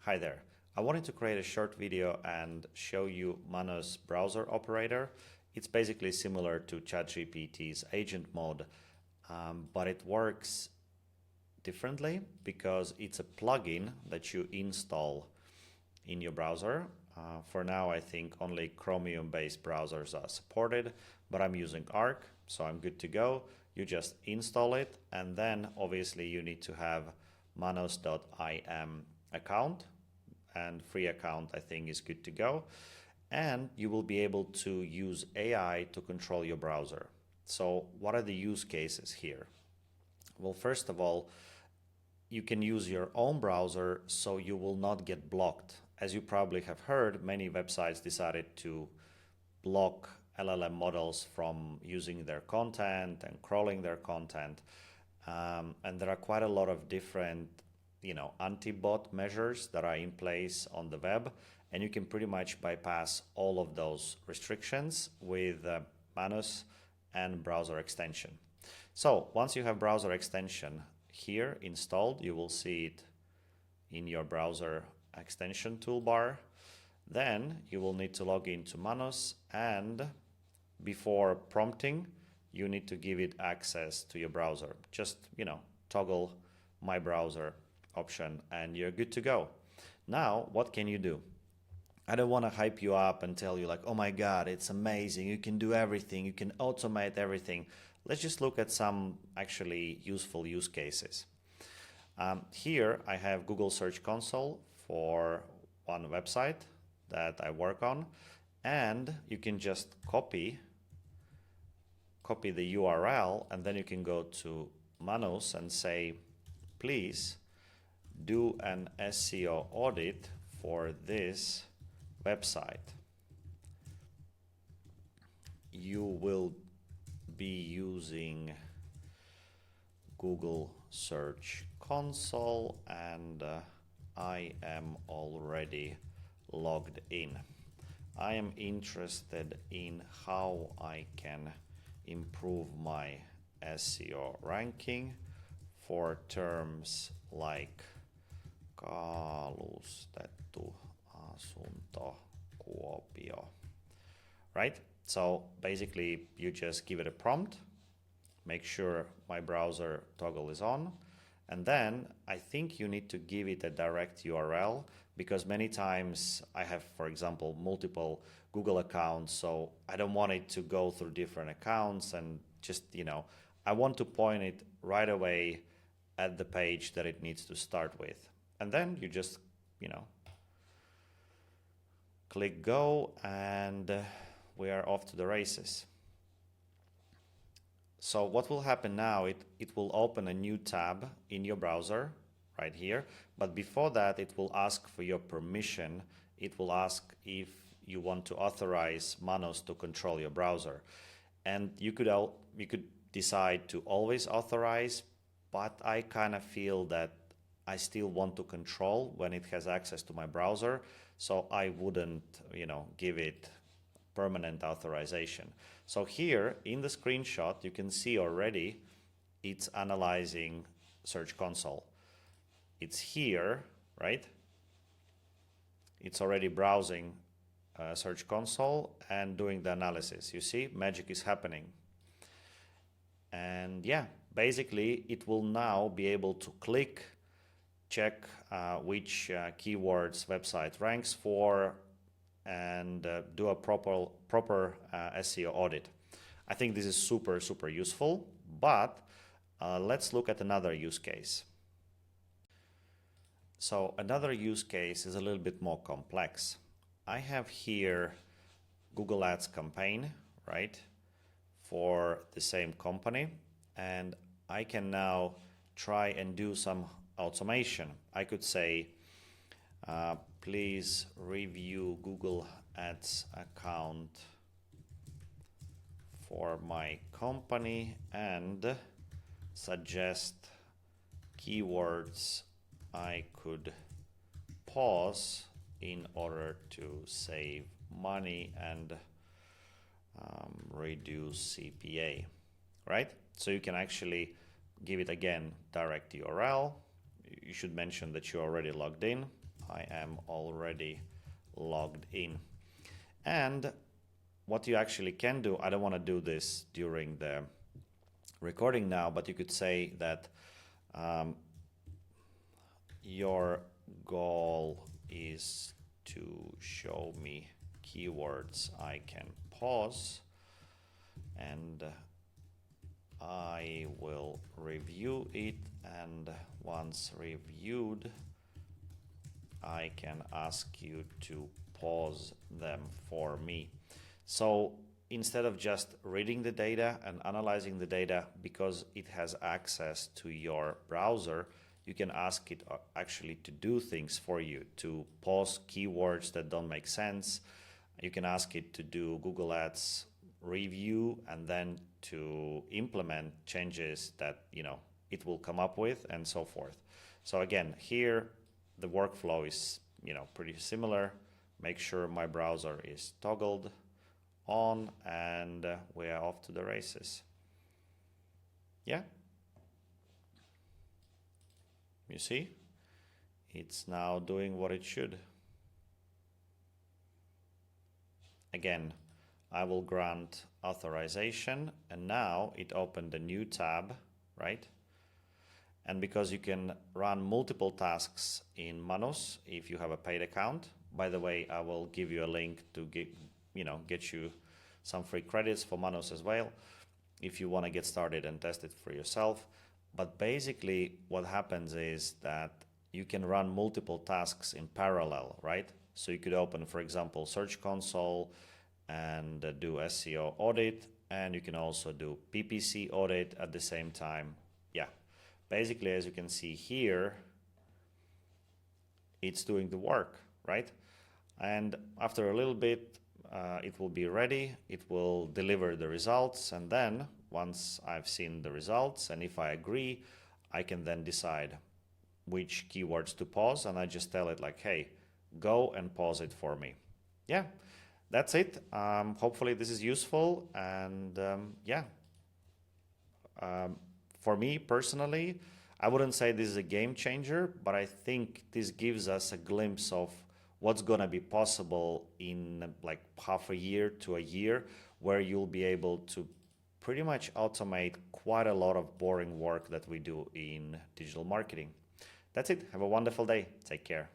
Hi there. I wanted to create a short video and show you Manus Browser Operator. It's basically similar to ChatGPT's agent mode, but it works differently because it's a plugin that you install in your browser. For now, I think only Chromium-based browsers are supported, but I'm using Arc, so I'm good to go. You just install it, and then obviously you need to have manus.im account, and free account I think is good to go. And you will be able to use AI to control your browser. So what are the use cases here? Well, first of all, you can use your own browser so you will not get blocked. As you probably have heard, many websites decided to block LLM models from using their content and crawling their content. And there are quite a lot of different anti-bot measures that are in place on the web, and you can pretty much bypass all of those restrictions with Manus and browser extension. So once you have browser extension here installed, you will see it in your browser extension toolbar. Then you will need to log into Manus, and before prompting, you need to give it access to your browser. Just, toggle my browser option and you're good to go. Now, what can you do? I don't want to hype you up and tell you like, oh my God, it's amazing. You can do everything. You can automate everything. Let's just look at some actually useful use cases. Here I have Google Search Console for one website that I work on, and you can just copy the URL, and then you can go to Manus and say, please do an SEO audit for this website. You will be using Google Search Console, and I am already logged in. I am interested in how I can improve my SEO ranking for terms like kalustettu asunto Kuopio. Right? So basically you just give it a prompt, make sure my browser toggle is on, and then I think you need to give it a direct URL, because many times I have, for example, multiple Google accounts, so I don't want it to go through different accounts, and just, I want to point it right away at the page that it needs to start with. And then you just, click go, and we are off to the races. So what will happen now, it will open a new tab in your browser right here. But before that, it will ask for your permission. It will ask if you want to authorize Manus to control your browser. And you could decide to always authorize, but I kind of feel that I still want to control when it has access to my browser. So I wouldn't, give it permanent authorization. So here in the screenshot, you can see already it's analyzing Search Console. It's here, right? It's already browsing Search Console and doing the analysis. You see, magic is happening. And yeah, basically it will now be able to check which keywords website ranks for, and do a proper SEO audit. I think this is super useful, but let's look at another use case. So another use case is a little bit more complex. I have here Google Ads campaign, right, for the same company, and I can now try and do some automation. I could say, please review Google Ads account for my company and suggest keywords I could pause in order to save money and reduce CPA, right? So you can actually give it again direct URL. You should mention that you're already logged in. I am already logged in. And what you actually can do, I don't want to do this during the recording now, but you could say that your goal is to show me keywords I can pause, and I will review it, and once reviewed I can ask you to pause them for me. So instead of just reading the data and analyzing the data, because it has access to your browser, you can ask it actually to do things for you, to pause keywords that don't make sense. You can ask it to do Google Ads review and then to implement changes that it will come up with, and so forth. So again, here the workflow is pretty similar. Make sure my browser is toggled on, and we are off to the races. Yeah, you see, it's now doing what it should. Again, I will grant authorization, and now it opened a new tab, right? And because you can run multiple tasks in Manus if you have a paid account. By the way, I will give you a link to get you some free credits for Manus as well, if you want to get started and test it for yourself. But basically what happens is that you can run multiple tasks in parallel, right? So you could open, for example, Search Console and do SEO audit, and you can also do PPC audit at the same time. Yeah, basically, as you can see here, it's doing the work, right? And after a little bit, it will be ready. It will deliver the results, and then once I've seen the results, and if I agree, I can then decide which keywords to pause, and I just tell it like, hey, go and pause it for me. Yeah, that's it. Hopefully this is useful, and for me personally, I wouldn't say this is a game changer, but I think this gives us a glimpse of what's going to be possible in like half a year to a year, where you'll be able to pretty much automate quite a lot of boring work that we do in digital marketing. That's it. Have a wonderful day. Take care.